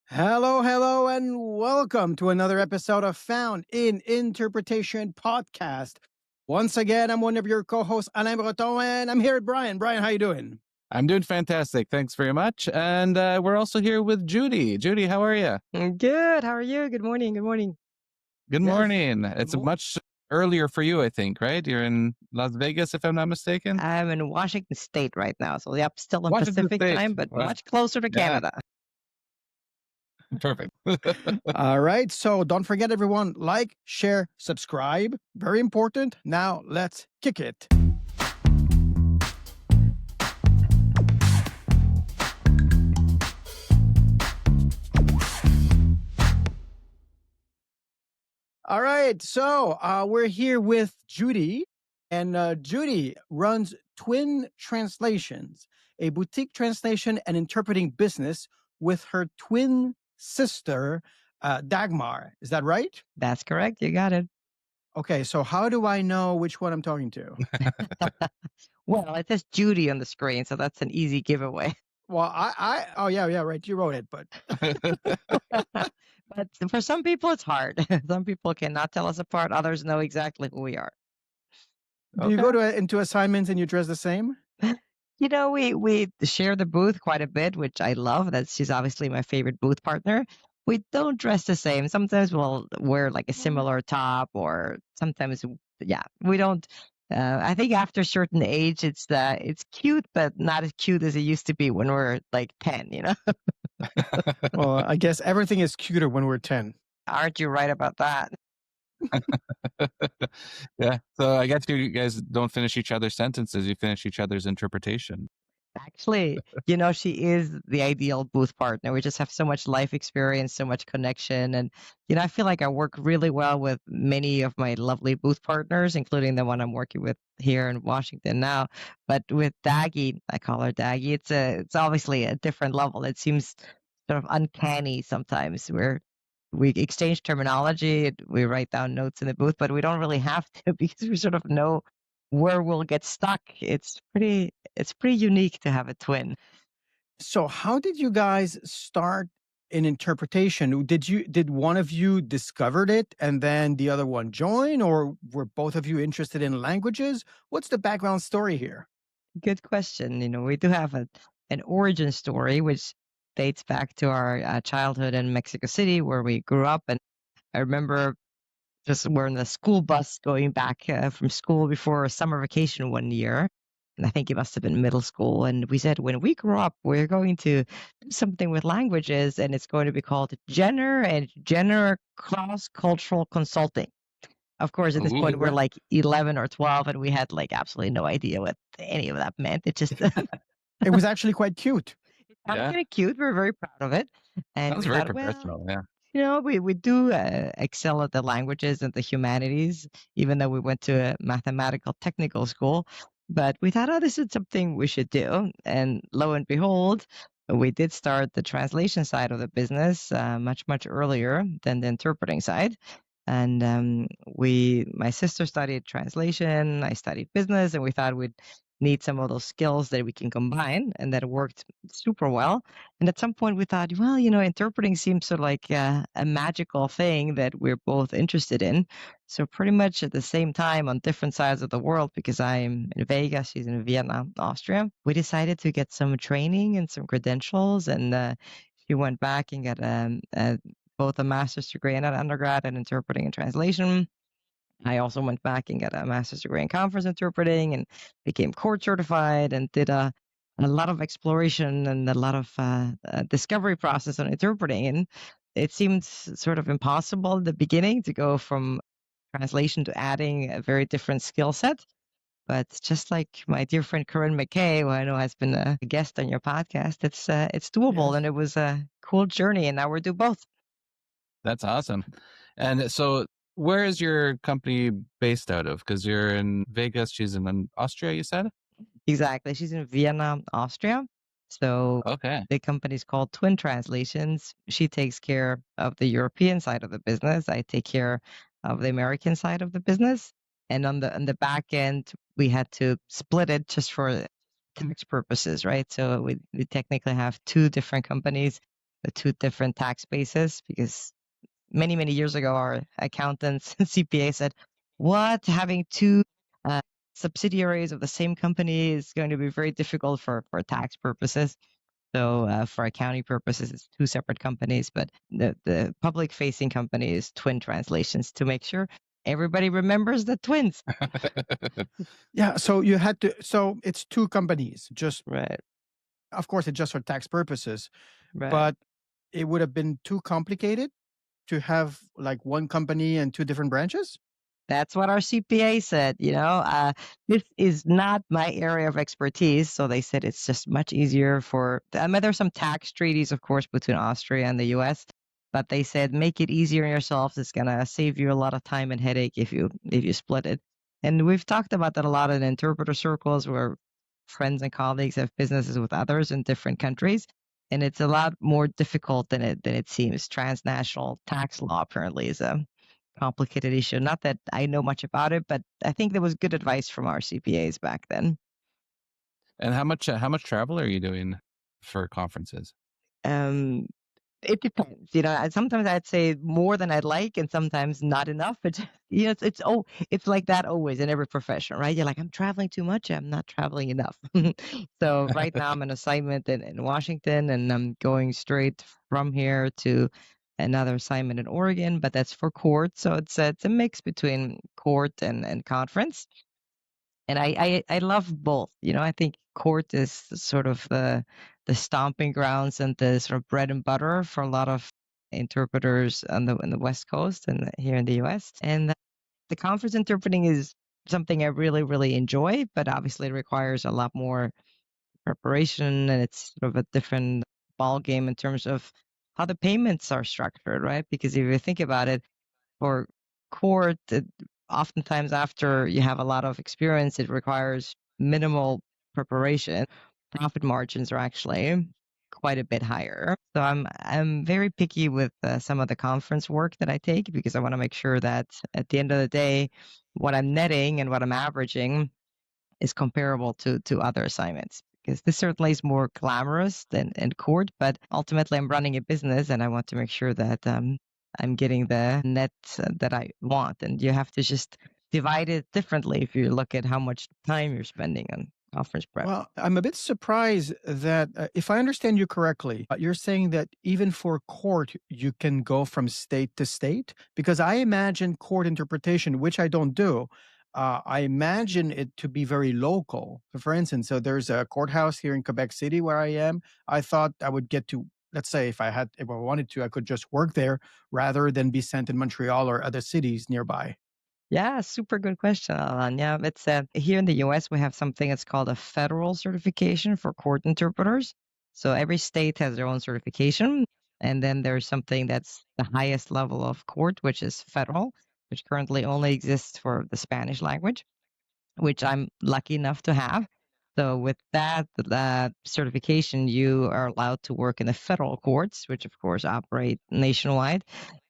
Hello, hello, and welcome to another episode of Found in Interpretation podcast. Once again, I'm one of your co-hosts, Alain and I'm here with Brian. Brian, how you doing? I'm doing fantastic. Thanks very much. And we're also here with Judy. Judy, how are you? Good. How are you? Good morning. Good morning. Good Yes. morning. It's much earlier for you, I think, right? You're in Las Vegas, if I'm not mistaken. I'm in Washington State right now. So, yep, still in Washington Pacific State. time, but Wow. much closer to Yeah. Canada. Perfect. All right. So don't forget, everyone, like, share, subscribe. Very important. Now let's kick it. All right. So we're here with Judy, and Judy runs Twin Translations, a boutique translation and interpreting business with her twin sister, Dagmar. Is that right? That's correct. You got it. Okay. So how do I know which one I'm talking to? Well, it says Judy on the screen, so that's an easy giveaway. Well, oh yeah, right. You wrote it, but But for some people, it's hard. Some people cannot tell us apart. Others know exactly who we are. do you go into assignments and you dress the same? You know, we share the booth quite a bit, which I love. She's obviously my favorite booth partner. We don't dress the same. Sometimes we'll wear like a similar top, or sometimes, yeah, we don't. I think after a certain age, it's cute, but not as cute as it used to be when we're like 10. Well, I guess everything is cuter when we're 10. Aren't you right about that? Yeah. So I guess you guys don't finish each other's sentences. You finish each other's interpretation. Actually, she is the ideal booth partner. We just have so much life experience, so much connection. And, I feel like I work really well with many of my lovely booth partners, including the one I'm working with here in Washington now. But with Daggy, I call her Daggy, it's obviously a different level. It seems sort of uncanny sometimes where we exchange terminology, we write down notes in the booth, but we don't really have to because we sort of know where we'll get stuck. It's pretty unique to have a twin. So how did you guys start in interpretation? Did one of you discovered it and then the other one join, or were both of you interested in languages? What's the background story here? Good question. We do have an origin story which dates back to our childhood in Mexico City where we grew up. And I remember just we're in the school bus going back from school before a summer vacation one year. And I think it must have been middle school. And we said, when we grow up, we're going to do something with languages, and it's going to be called Jenner and Jenner Cross Cultural Consulting. Of course, at this point, we're like 11 or 12, and we had like absolutely no idea what any of that meant. It just It was actually quite cute. kind of cute. We're very proud of it. And Sounds we very thought, professional. Yeah. we do excel at the languages and the humanities, even though we went to a mathematical technical school. But we thought, this is something we should do. And lo and behold, we did start the translation side of the business much, much earlier than the interpreting side. And my sister studied translation, I studied business, and we thought we'd need some of those skills that we can combine, and that worked super well. And at some point we thought, well, interpreting seems sort of like a magical thing that we're both interested in. So pretty much at the same time on different sides of the world, because I'm in Vegas, she's in Vienna, Austria, we decided to get some training and some credentials. And she went back and got both a master's degree and an undergrad in interpreting and translation. I also went back and got a master's degree in conference interpreting and became court certified and did a lot of exploration and a lot of discovery process on interpreting. And it seemed sort of impossible at the beginning to go from translation to adding a very different skill set. But just like my dear friend Corinne McKay, who I know has been a guest on your podcast, it's doable. Yes. And it was a cool journey. And now we do both. That's awesome. And so where is your company based out of? Because you're in Vegas, she's in Austria, you said? Exactly. She's in Vienna, Austria. So the company's called Twin Translations. She takes care of the European side of the business. I take care of the American side of the business. And on the back end, we had to split it just for tax purposes, right? So we technically have two different companies. the two different tax bases, because many, many years ago, our accountants and CPA said, what, having two subsidiaries of the same company is going to be very difficult for tax purposes. So for accounting purposes, it's two separate companies, but the public facing company is Twin Translations, to make sure everybody remembers the twins. Yeah. So you had to, so it's two companies, just, Right, of course, it's just for tax purposes, right. but it would have been too complicated to have like one company and two different branches. That's what our CPA said. This is not my area of expertise. So they said it's just much easier for, I mean, there's some tax treaties, of course, between Austria and the US, but they said make it easier on yourselves. It's going to save you a lot of time and headache if you split it. And we've talked about that a lot in interpreter circles, where friends and colleagues have businesses with others in different countries. And it's a lot more difficult than it seems. Transnational tax law apparently is a complicated issue. Not that I know much about it, but I think there was good advice from our CPAs back then. And how much travel are you doing for conferences? It depends. And sometimes I'd say more than I'd like, and sometimes not enough. But it's like that always in every profession, right? You're like, I'm traveling too much. I'm not traveling enough. So right now I'm an assignment in Washington, and I'm going straight from here to another assignment in Oregon, but that's for court. So it's a mix between court and conference. And I love both. I think court is sort of the stomping grounds and the sort of bread and butter for a lot of interpreters on the West Coast and here in the US. And the conference interpreting is something I really, really enjoy, but obviously it requires a lot more preparation, and it's sort of a different ball game in terms of how the payments are structured, right? Because if you think about it, for court, oftentimes after you have a lot of experience, it requires minimal preparation. Profit margins are actually quite a bit higher. So I'm very picky with some of the conference work that I take, because I want to make sure that at the end of the day, what I'm netting and what I'm averaging is comparable to other assignments. Because this certainly is more glamorous than in court, but ultimately I'm running a business and I want to make sure that I'm getting the net that I want. And you have to just divide it differently if you look at how much time you're spending on conference prep. Well, I'm a bit surprised that, if I understand you correctly, you're saying that even for court, you can go from state to state? Because I imagine court interpretation, which I don't do, I imagine it to be very local. So for instance, so there's a courthouse here in Quebec City where I am. I thought I would get to, let's say, if I wanted to, I could just work there rather than be sent in Montreal or other cities nearby. Yeah, super good question, Alan. Yeah, it's here in the US, we have something that's called a federal certification for court interpreters. So every state has their own certification. And then there's something that's the highest level of court, which is federal, which currently only exists for the Spanish language, which I'm lucky enough to have. So with that certification, you are allowed to work in the federal courts, which of course operate nationwide.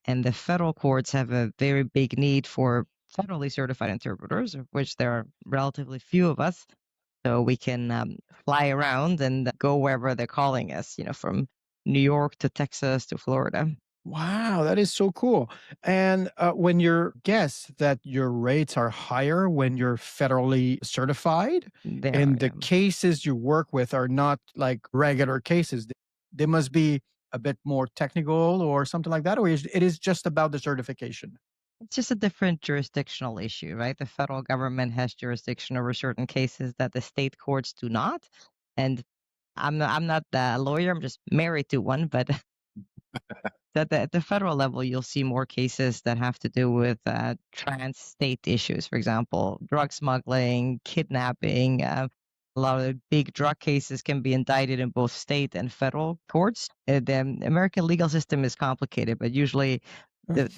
And the federal courts have a very big need for federally certified interpreters, of which there are relatively few of us. So we can fly around and go wherever they're calling us, from New York to Texas to Florida. Wow, that is so cool. And when you guess that your rates are higher when you're federally certified, There, and the yeah. cases you work with are not like regular cases, they must be a bit more technical or something like that, or it is just about the certification? It's just a different jurisdictional issue, right? The federal government has jurisdiction over certain cases that the state courts do not. And I'm not a lawyer, I'm just married to one, but at the federal level, you'll see more cases that have to do with trans-state issues. For example, drug smuggling, kidnapping. A lot of the big drug cases can be indicted in both state and federal courts. The American legal system is complicated, but usually the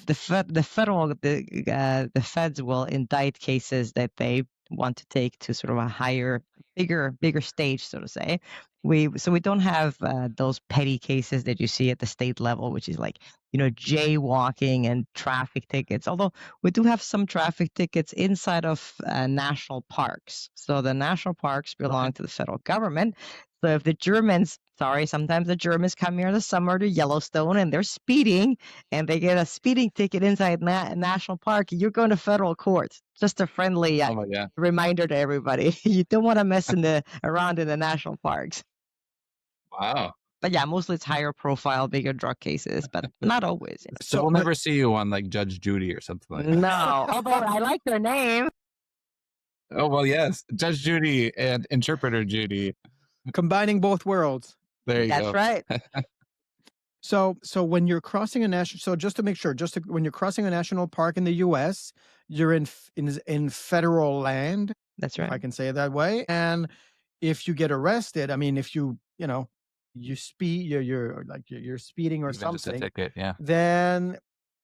feds will indict cases that they want to take to sort of a higher, bigger stage, so to say. We don't have those petty cases that you see at the state level, which is like jaywalking and traffic tickets. Although we do have some traffic tickets inside of national parks. So the national parks belong Right. to the federal government. So if the Germans Sorry, sometimes the Germans come here in the summer to Yellowstone and they're speeding and they get a speeding ticket inside a national park. You're going to federal court. Just a friendly Oh my God. reminder to everybody. You don't want to mess around in the national parks. Wow. But yeah, mostly it's higher profile, bigger drug cases, but not always. So we'll never see you on like Judge Judy or something like that. No, although I like their name. Oh, well, yes. Judge Judy and Interpreter Judy. Combining both worlds. There you go. That's right. So when you're crossing a national, so just to make sure, when you're crossing a national park in the U.S., you're in federal land. That's If I right. can say it that way. And if you get arrested, I mean, if you speed, you're speeding or Even just a something, ticket, yeah. then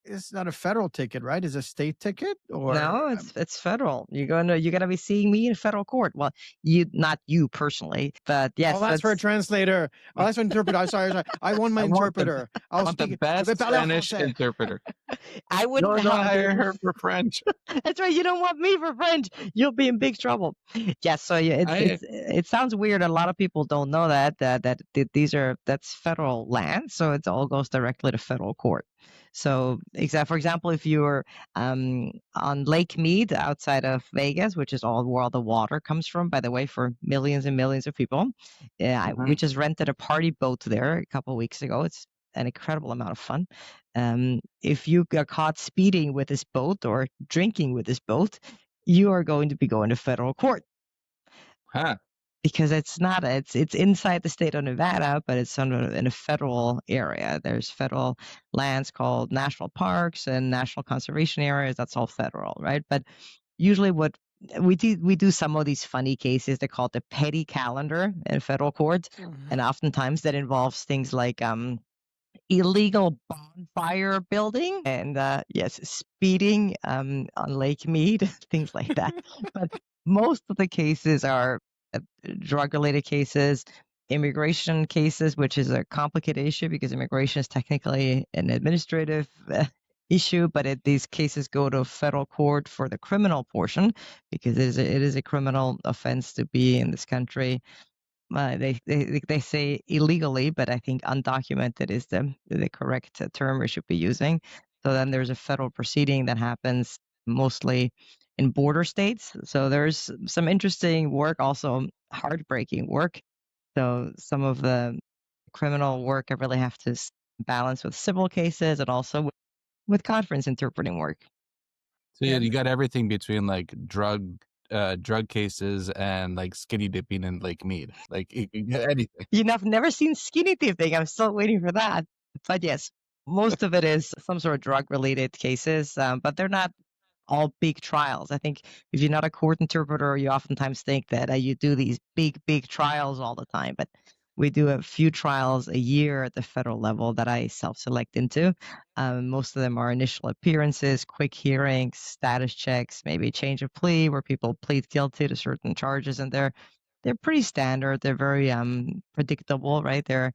it's not a federal ticket, right? It's a state ticket, or No, it's federal. You're gonna be seeing me in federal court. Well, not you personally, but yes. Oh, that's for a translator. Oh, that's for an interpreter. I'm sorry. I want my I want the- interpreter. I want the best Je vais parler en Spanish français. interpreter. I wouldn't No, have hire to. her for French. That's right. You don't want me for French. You'll be in big trouble. Yes. So yeah, it sounds weird. A lot of people don't know that's federal land, so it all goes directly to federal court. So, for example, if you're on Lake Mead outside of Vegas, which is where all the water comes from, by the way, for millions and millions of people, we just rented a party boat there a couple of weeks ago. It's an incredible amount of fun. If you got caught speeding with this boat or drinking with this boat, you are going to be going to federal court. Huh. Because it's inside the state of Nevada, but it's in a federal area. There's federal lands called national parks and national conservation areas. That's all federal, right? But usually what we do some of these funny cases. They're called the petty calendar in federal court. And oftentimes that involves things like illegal bonfire building and yes, speeding on Lake Mead, things like that. But most of the cases are drug-related cases, immigration cases, which is a complicated issue because immigration is technically an administrative issue, but these cases go to federal court for the criminal portion because it is a criminal offense to be in this country. They say illegally, but I think undocumented is the correct term we should be using. So then there's a federal proceeding that happens mostly in border states. So there's some interesting work, also heartbreaking work. So some of the criminal work I really have to balance with civil cases and also with conference interpreting work. So yeah, you got everything between like drug cases and like skinny dipping in Lake Mead. Like you can get anything. I've never seen skinny dipping. I'm still waiting for that. But yes, most of it is some sort of drug related cases, but they're not all big trials. I think if you're not a court interpreter, you oftentimes think that you do these big trials all the time. But we do a few trials a year at the federal level that I self-select into. Most of them are initial appearances, quick hearings, status checks, maybe a change of plea where people plead guilty to certain charges, and they're pretty standard. They're very predictable, right? They're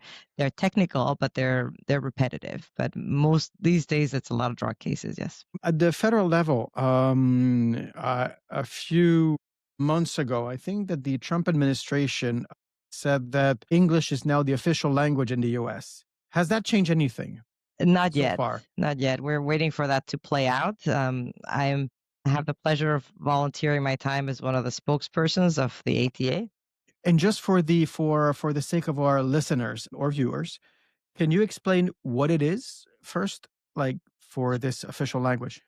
technical, but they're repetitive. But most these days, it's a lot of drug cases. Yes. At the federal level, a few months ago, I think that the Trump administration said that English is now the official language in the U.S. Has that changed anything? Not so yet. far? Not yet. We're waiting for that to play out. I have the pleasure of volunteering my time as one of the spokespersons of the ATA. And just for the sake of our listeners or viewers, can you explain what it is first, like for this official language?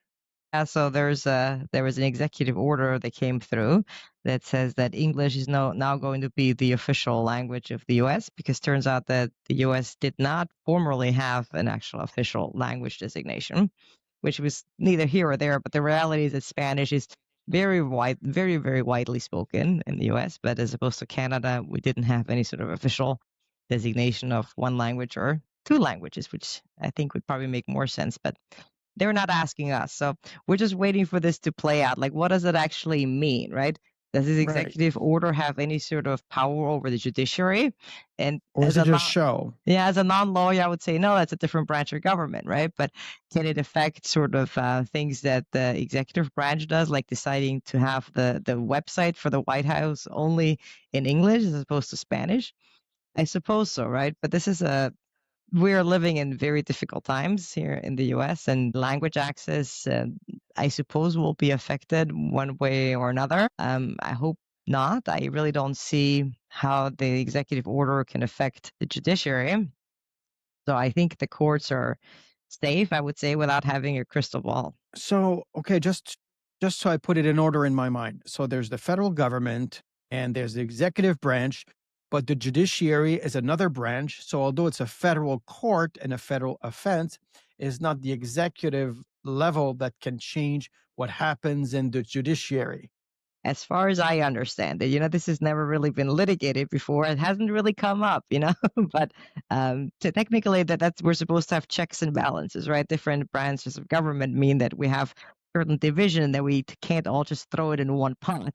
Yeah, so there was an executive order that came through that says that English is now going to be the official language of the U.S. because turns out that the U.S. did not formerly have an actual official language designation, which was neither here or there. But the reality is that Spanish is very very widely spoken in the U.S. But as opposed to Canada, we didn't have any sort of official designation of one language or two languages, which I think would probably make more sense. But they're not asking us. So we're just waiting for this to play out. Like, what does it actually mean, right? Does this executive order have any sort of power over the judiciary? And Or is it just show? Yeah, as a non-lawyer, I would say, no, that's a different branch of government, right? But can it affect sort of things that the executive branch does, like deciding to have the website for the White House only in English as opposed to Spanish? I suppose so, right? But we're living in very difficult times here in the US, and language access, I suppose, will be affected one way or another. I hope not. I really don't see how the executive order can affect the judiciary. So I think the courts are safe, I would say, without having a crystal ball. So, okay, just so I put it in order in my mind. So there's the federal government and there's the executive branch, but the judiciary is another branch. So although it's a federal court and a federal offense, is not the executive level that can change what happens in the judiciary. As far as I understand it, this has never really been litigated before. It hasn't really come up, but technically that's we're supposed to have checks and balances, right? Different branches of government mean that we have certain division that we can't all just throw it in one pot.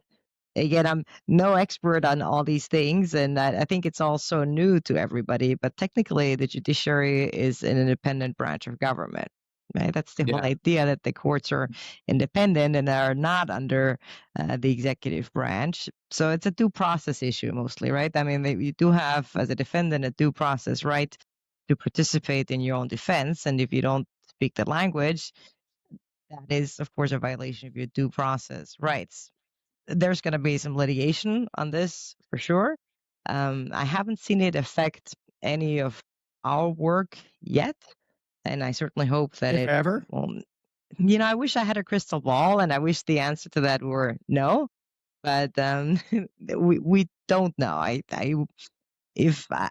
Again, I'm no expert on all these things, and I think it's all so new to everybody. But technically, the judiciary is an independent branch of government. Right? That's the whole Yeah. idea, that the courts are independent and are not under the executive branch. So it's a due process issue mostly, right? I mean, you do have, as a defendant, a due process right to participate in your own defense, and if you don't speak the language, that is, of course, a violation of your due process rights. There's going to be some litigation on this for sure. I haven't seen it affect any of our work yet, and I certainly hope that If it ever. will. I wish I had a crystal ball, and I wish the answer to that were no, but we don't know. If I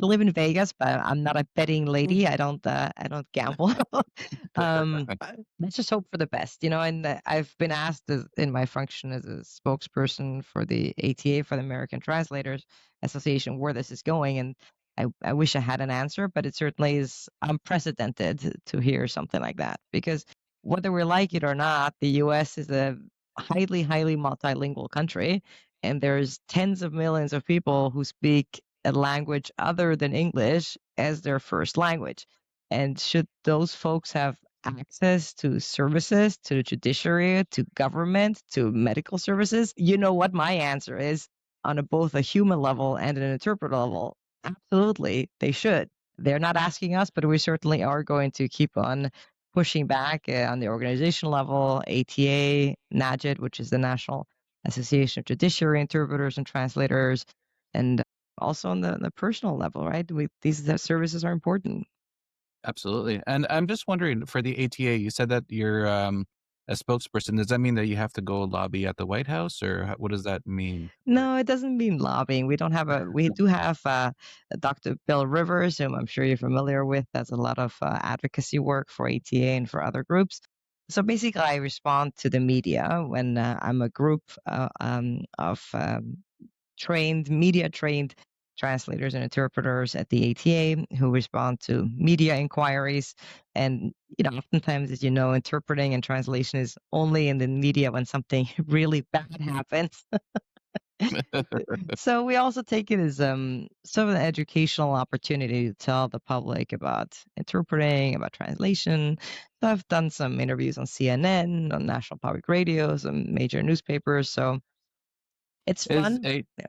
live in Vegas, but I'm not a betting lady. I don't gamble. um, let's just hope for the best, And I've been asked in my function as a spokesperson for the ATA, for the American Translators Association, where this is going, and I wish I had an answer, but it certainly is unprecedented to hear something like that, because whether we like it or not, the U.S. is a highly, highly multilingual country, and there's tens of millions of people who speak a language other than English as their first language. And should those folks have access to services, to the judiciary, to government, to medical services? You know what my answer is on both a human level and an interpreter level. Absolutely, they should. They're not asking us, but we certainly are going to keep on pushing back on the organizational level, ATA, NAJIT, which is the National Association of Judiciary Interpreters and Translators, and also on the personal level, right? These services are important. Absolutely. And I'm just wondering, for the ATA, you said that you're a spokesperson. Does that mean that you have to go lobby at the White House, or what does that mean? No, it doesn't mean lobbying. We do have Dr. Bill Rivers, whom I'm sure you're familiar with, does a lot of advocacy work for ATA and for other groups. So basically, I respond to the media when I'm a group of media trained translators and interpreters at the ATA who respond to media inquiries. And, oftentimes, as you know, interpreting and translation is only in the media when something really bad happens. So we also take it as sort of an educational opportunity to tell the public about interpreting, about translation. So I've done some interviews on CNN, on National Public Radio, some major newspapers. So it's Is fun. a Yeah.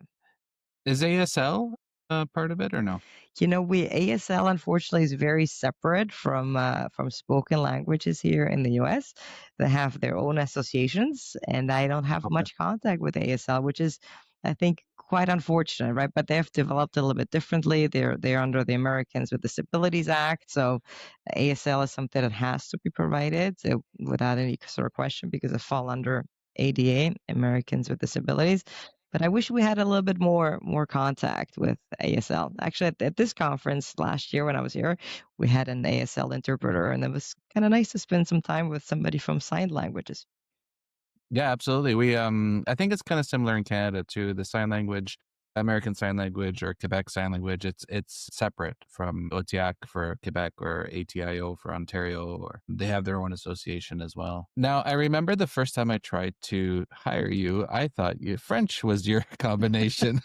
is ASL part of it or no? ASL unfortunately is very separate from spoken languages here in the US. They have their own associations, and I don't have Okay. much contact with ASL, which is, I think, quite unfortunate, right? But they have developed a little bit differently. They're under the Americans with Disabilities Act, so ASL is something that has to be provided without any sort of question, because it fall under ADA, Americans with Disabilities. But I wish we had a little bit more contact with ASL. Actually, at this conference last year when I was here, we had an ASL interpreter, and it was kind of nice to spend some time with somebody from sign languages. Yeah, absolutely. We I think it's kind of similar in Canada too. The sign language, American Sign Language or Quebec Sign Language, it's separate from OTAC for Quebec or ATIO for Ontario, or they have their own association as well. Now, I remember the first time I tried to hire you, I thought French was your combination.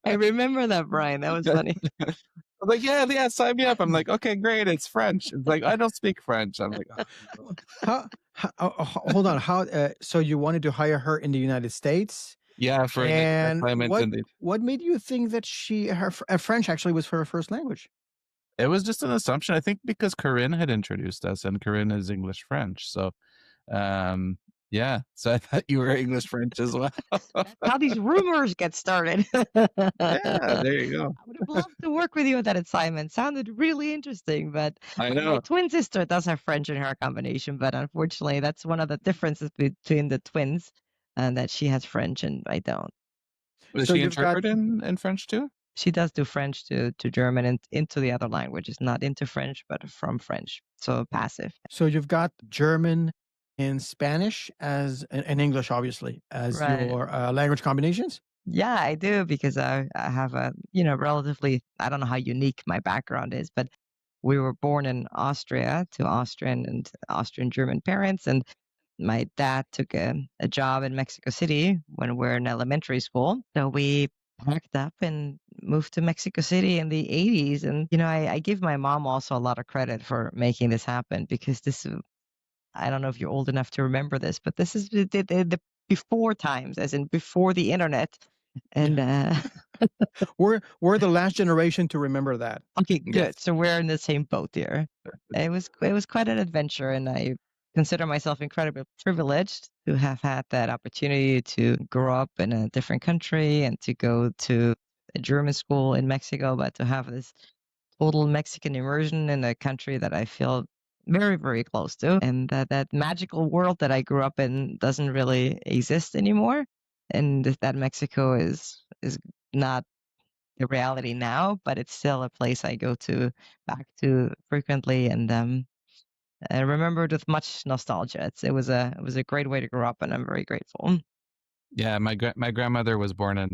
I remember that, Brian. That was funny. I'm like, yeah, sign me up. I'm like, okay, great, it's French. It's like, I don't speak French. I'm like, oh, no. Hold on. So you wanted to hire her in the United States? Yeah, for an And assignment indeed. what made you think that French actually was her first language? It was just an assumption, I think, because Corinne had introduced us, and Corinne is English French. So, um, yeah. So I thought you were English French as well. That's how these rumors get started. Yeah, I there you go. would have loved to work with you on that assignment. Sounded really interesting, but I my know. twin sister does have French in her combination, but unfortunately, that's one of the differences between the twins, and that she has French and I don't. Does So she you've got interpret in French too? She does do French to German and into the other languages, not into French, but from French. So passive. so you've got German and Spanish and English, obviously, as Right. your language combinations. Yeah, I do because I have a, relatively, I don't know how unique my background is, but we were born in Austria to Austrian and Austrian German parents. And my dad took a job in Mexico City when we were in elementary school. So we packed up and moved to Mexico City in the 80s. And, I give my mom also a lot of credit for making this happen because I don't know if you're old enough to remember this, but this is the before times, as in before the internet. And Yeah, we're the last generation to remember that. okay, Yes. good. So we're in the same boat here. It was quite an adventure, and I consider myself incredibly privileged to have had that opportunity to grow up in a different country and to go to a German school in Mexico, but to have this total Mexican immersion in a country that I feel very, very close to. And that magical world that I grew up in doesn't really exist anymore. And that Mexico is not the reality now, but it's still a place I go to back to frequently, and I remember it with much nostalgia. It was a great way to grow up, and I'm very grateful. Yeah, my grandmother was born in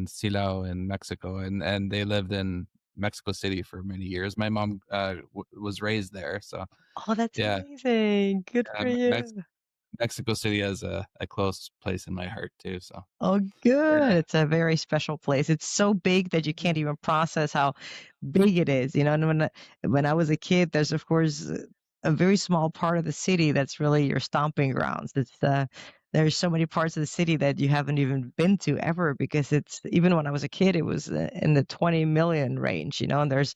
Silao in Mexico, and they lived in Mexico City for many years. My mom was raised there, so Oh, that's yeah, amazing. Good for you. Mexico City has a close place in my heart too. So Oh, good. yeah, It's a very special place. It's so big that you can't even process how big it is. And when I was a kid, there's of course a very small part of the city that's really your stomping grounds. There's so many parts of the city that you haven't even been to ever because it's even when I was a kid, it was in the 20 million range. And there's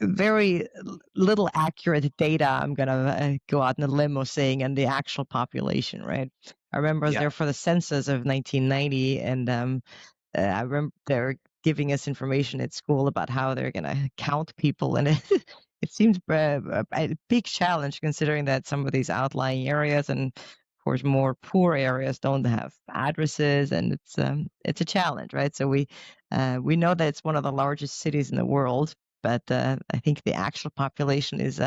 very little accurate data. I'm gonna go out in a limo saying, and the actual population, right? I remember I was yeah, there for the census of 1990, and I remember they're giving us information at school about how they're gonna count people, and it seems a big challenge considering that some of these outlying areas and of course more poor areas don't have addresses, and it's a challenge, right? So we know that it's one of the largest cities in the world, but I think the actual population is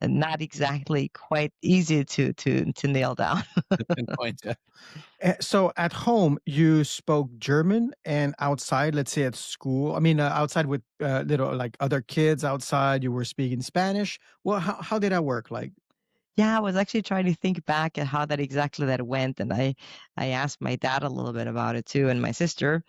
not exactly quite easy to nail down. to pinpoint. Yeah. So at home, you spoke German, and outside, let's say at school, I mean, outside with little like other kids outside, you were speaking Spanish. Well, how did that work? Like Yeah, I was actually trying to think back at how that went, and I asked my dad a little bit about it too, and my sister,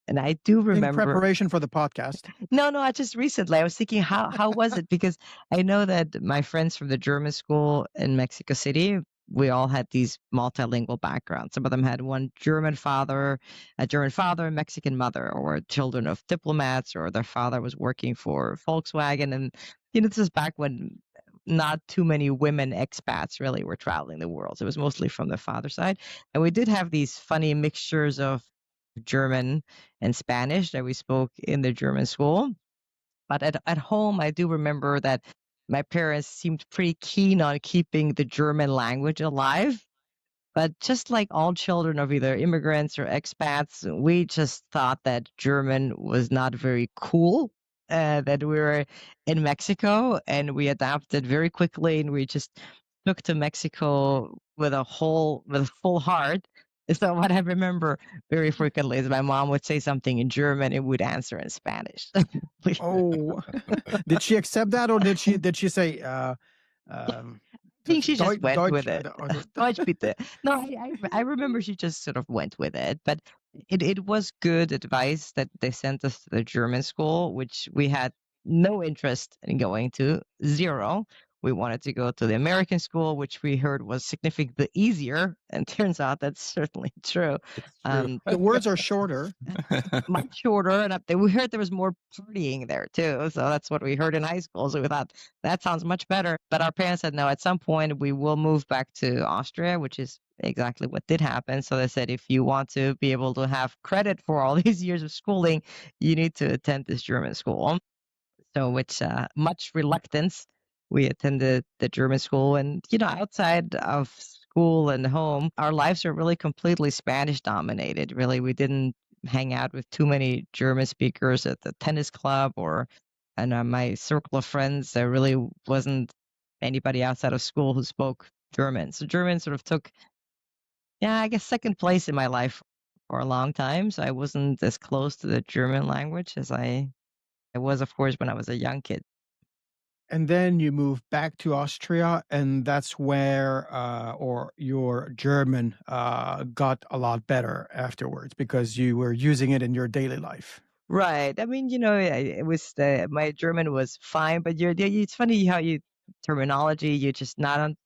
and I do in remember. preparation for the podcast. No, no, I just recently I was thinking how was it? Because I know that my friends from the German school in Mexico City, we all had these multilingual backgrounds. Some of them had a German father, a Mexican mother, or children of diplomats, or their father was working for Volkswagen. And this is back when not too many women expats really were traveling the world. So it was mostly from the father side. And we did have these funny mixtures of German and Spanish that we spoke in the German school. But at home, I do remember that my parents seemed pretty keen on keeping the German language alive. But just like all children of either immigrants or expats, we just thought that German was not very cool. That we were in Mexico and we adapted very quickly, and we just took to Mexico with a full heart. So what I remember very frequently is my mom would say something in German and would answer in Spanish. Oh, did she accept that, or did she say um, Think she just went with Deutsch? it. Deutsch bitte. No, I remember she just sort of went with it, but it was good advice that they sent us to the German school, which we had no interest in going to, zero. We wanted to go to the American school, which we heard was significantly easier, and turns out that's certainly true. It's true. The words are shorter. Much shorter, and we heard there was more partying there too. So that's what we heard in high school. So we thought that sounds much better. But our parents said no. At some point, we will move back to Austria, which is exactly what did happen. So they said if you want to be able to have credit for all these years of schooling, you need to attend this German school. So, which much reluctance, we attended the German school, and outside of school and home, our lives are really completely Spanish dominated. Really, we didn't hang out with too many German speakers at the tennis club and my circle of friends. There really wasn't anybody outside of school who spoke German. So German sort of took, yeah, I guess second place in my life for a long time. So I wasn't as close to the German language as I was, of course, when I was a young kid. And then you move back to Austria, and that's where, or your German got a lot better afterwards because you were using it in your daily life. Right. I mean, it was my German was fine, but it's funny how you terminology, you're just not on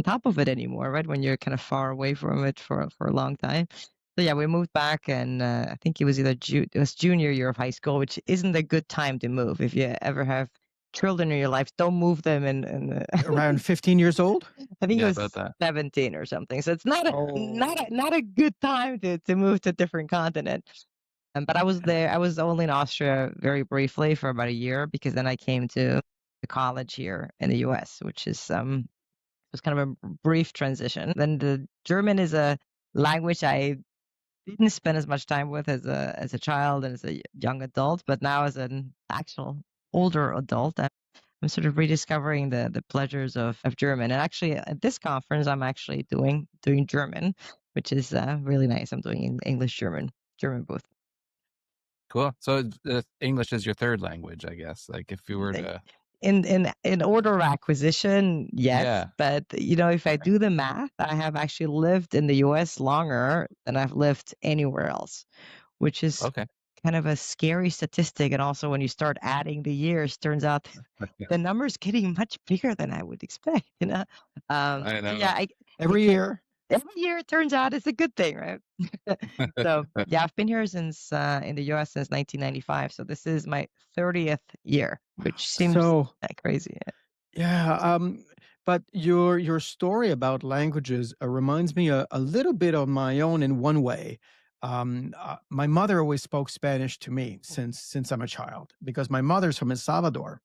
top of it anymore, right? When you're kind of far away from it for a long time. So yeah, we moved back, and I think it was it was junior year of high school, which isn't a good time to move. If you ever have children in your life, don't move them. And Around 15 years old? I think it Yeah, about was that. 17 or something. So it's not a not Oh. a not a good time to move to a different continent. But I was there. I was only in Austria very briefly for about a year because then I came to college here in the U.S., which is was kind of a brief transition. Then the German is a language I didn't spend as much time with as a child and as a young adult, but now as an actual older adult, I'm sort of rediscovering the pleasures of German. And actually, at this conference, I'm actually doing German, which is really nice. I'm doing English, German both. Cool. So English is your third language, I guess. Like if you were Like, to, in order of acquisition, yes. yeah. But if I do the math, I have actually lived in the US longer than I've lived anywhere else, which is Okay. kind of a scary statistic. And also when you start adding the years, turns out the number's getting much bigger than I would expect. I So know. yeah, I Every can't year. every year it turns out it's a good thing, right? So yeah, I've been here since in the US since 1995. So this is my 30th year, which seems So, crazy. yeah, but your story about languages reminds me a little bit of my own in one way. My mother always spoke Spanish to me since I'm a child because my mother's from El Salvador,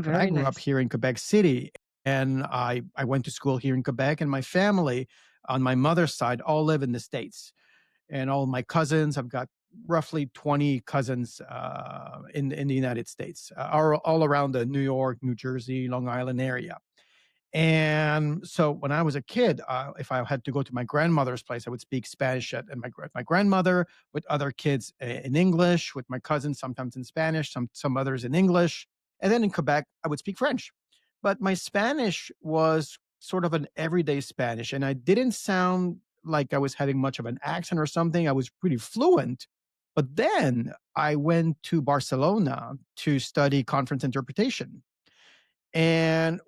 but I Very grew up nice. here in Quebec City, and I went to school here in Quebec, and my family on my mother's side all live in the States, and all my cousins. I've got roughly 20 cousins in the United States, all around the New York, New Jersey, Long Island area. And so when I was a kid, if I had to go to my grandmother's place, I would speak Spanish and my grandmother, with other kids in English, with my cousins sometimes in Spanish, some others in English, and then in Quebec I would speak French. But my Spanish was sort of an everyday Spanish, and I didn't sound like I was having much of an accent or something. I was pretty fluent. But then I went to Barcelona to study conference interpretation. And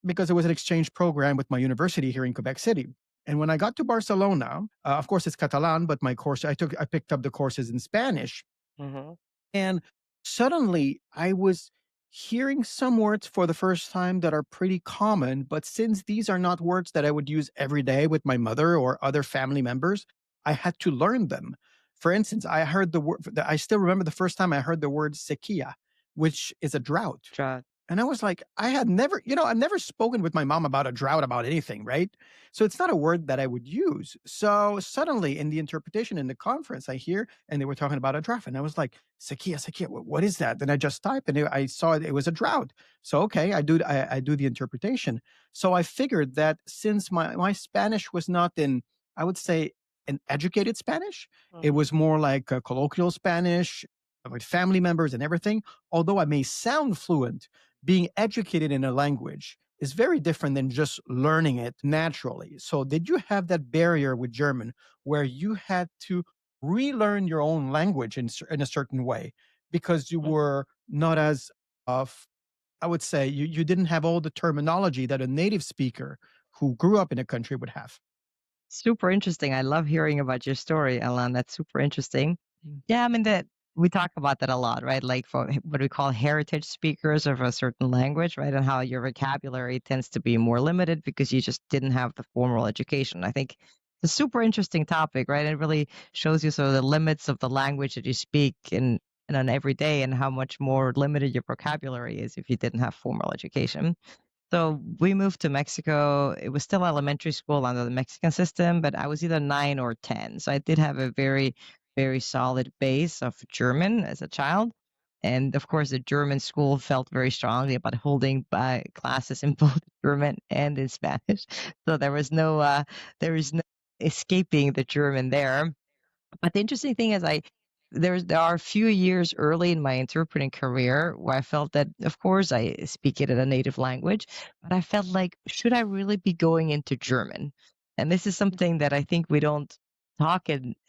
because it was an exchange program with my university here in Quebec City. And when I got to Barcelona, of course it's Catalan, but I picked up the courses in Spanish. Hmm. And suddenly I was hearing some words for the first time that are pretty common. But since these are not words that I would use every day with my mother or other family members, I had to learn them. For instance, I still remember the first time I heard the word sequía, which is a drought. Try. And I was like, I've never spoken with my mom about a drought, about anything, right? So it's not a word that I would use. So suddenly in the interpretation in the conference, I hear, and they were talking about a drought. And I was like, Sakia, Sakia, what is that? Then I just typed and I saw it was a drought. So, okay, I do the interpretation. So I figured that since my Spanish was not I would say, an educated Spanish, it Hmm. was more like a colloquial Spanish with family members and everything. Although I may sound fluent, being educated in a language is very different than just learning it naturally. So, did you have that barrier with German where you had to relearn your own language in a certain way because you were not as I would say you didn't have all the terminology that a native speaker who grew up in a country would have. Super interesting. I love hearing about your story, Alan. That's super interesting. Yeah, I mean that we talk about that a lot, right? Like for what we call heritage speakers of a certain language, right? And how your vocabulary tends to be more limited because you just didn't have the formal education. I think it's a super interesting topic, right? It really shows you sort of the limits of the language that you speak in an everyday and how much more limited your vocabulary is if you didn't have formal education. So we moved to Mexico. It was still elementary school under the Mexican system, but I was either 9 or 10. So I did have a very, very solid base of German as a child. And of course, the German school felt very strongly about holding classes in both German and in Spanish. So there was no escaping the German there. But the interesting thing is, there are a few years early in my interpreting career where I felt that, of course, I speak it in a native language, but I felt like, should I really be going into German? And this is something that I think we don't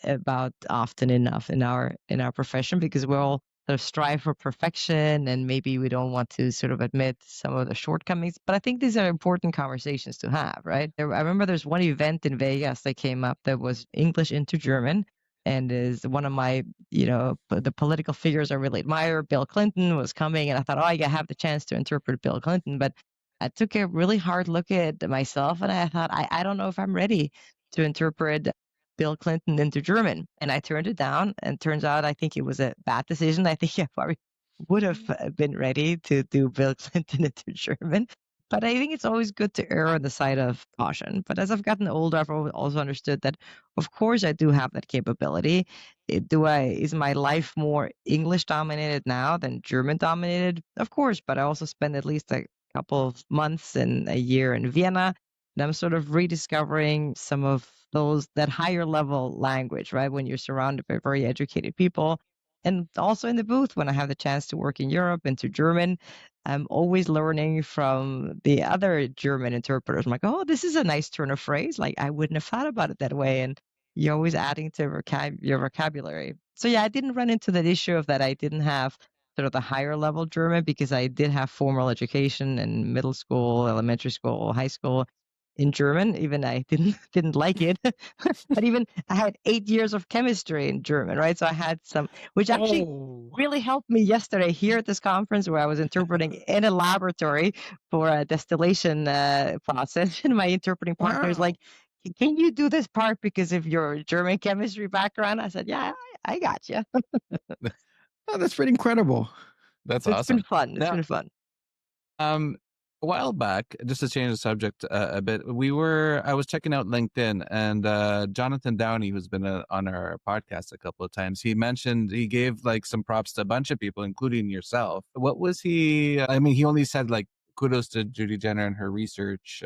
about often enough in our profession because we all sort of strive for perfection and maybe we don't want to sort of admit some of the shortcomings. But I think these are important conversations to have, right? I remember there's one event in Vegas that came up that was English into German and is one of my, the political figures I really admire. Bill Clinton was coming, and I thought, oh, I have the chance to interpret Bill Clinton. But I took a really hard look at myself, and I thought, I don't know if I'm ready to interpret Bill Clinton into German. And I turned it down, and turns out I think it was a bad decision. I think I probably would have been ready to do Bill Clinton into German. But I think it's always good to err on the side of caution. But as I've gotten older, I've also understood that, of course, I do have that capability. Is my life more English dominated now than German dominated? Of course, but I also spend at least a couple of months and a year in Vienna. And I'm sort of rediscovering some of that higher level language, right? When you're surrounded by very educated people. And also in the booth, when I have the chance to work in Europe into German, I'm always learning from the other German interpreters. I'm like, oh, this is a nice turn of phrase. Like I wouldn't have thought about it that way. And you're always adding to your vocabulary. So yeah, I didn't run into that issue of that I didn't have sort of the higher level German because I did have formal education in middle school, elementary school, high school in German. Even I didn't like it. But even I had 8 years of chemistry in German, right? So I had some, which actually Oh, really helped me yesterday here at this conference where I was interpreting in a laboratory for a distillation process. And my interpreting partner is wow. like, can you do this part because of your German chemistry background? I said, yeah, I got you. Oh, that's pretty incredible. That's It's been awesome. fun. It's Now, been fun. Um, a while back, just to change the subject a bit, I was checking out LinkedIn, and Jonathan Downey, who's been on our podcast a couple of times, he gave like some props to a bunch of people, including yourself. What was he? I mean, he only said like kudos to Judy Jenner and her research.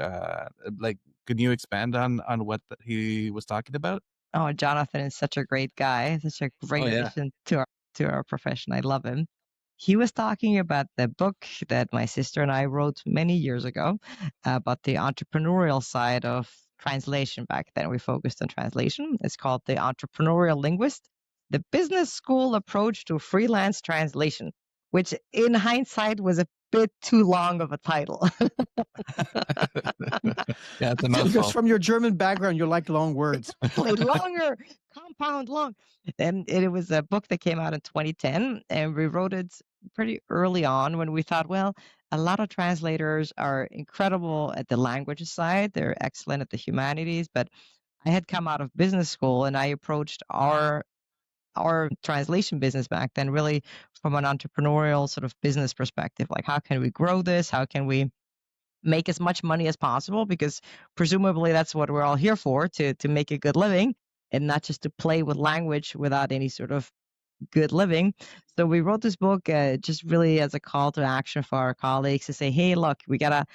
Like, could you expand on what he was talking about? Oh, Jonathan is such a great guy, such a Oh great yeah. addition to our profession. I love him. He was talking about the book that my sister and I wrote many years ago about the entrepreneurial side of translation. Back then, we focused on translation. It's called The Entrepreneurial Linguist, the business school approach to freelance translation, which in hindsight was a bit too long of a title. Yeah, it's a Because mouthful. from your German background, you like long words. Exactly, longer, compound long. And it was a book that came out in 2010, and we wrote it pretty early on when we thought, well, a lot of translators are incredible at the language side, they're excellent at the humanities, but I had come out of business school and I approached our translation business back then really from an entrepreneurial sort of business perspective. Like, how can we grow this? How can we make as much money as possible, because presumably that's what we're all here for, to make a good living and not just to play with language without any sort of good living. So we wrote this book just really as a call to action for our colleagues to say, hey, look, we gotta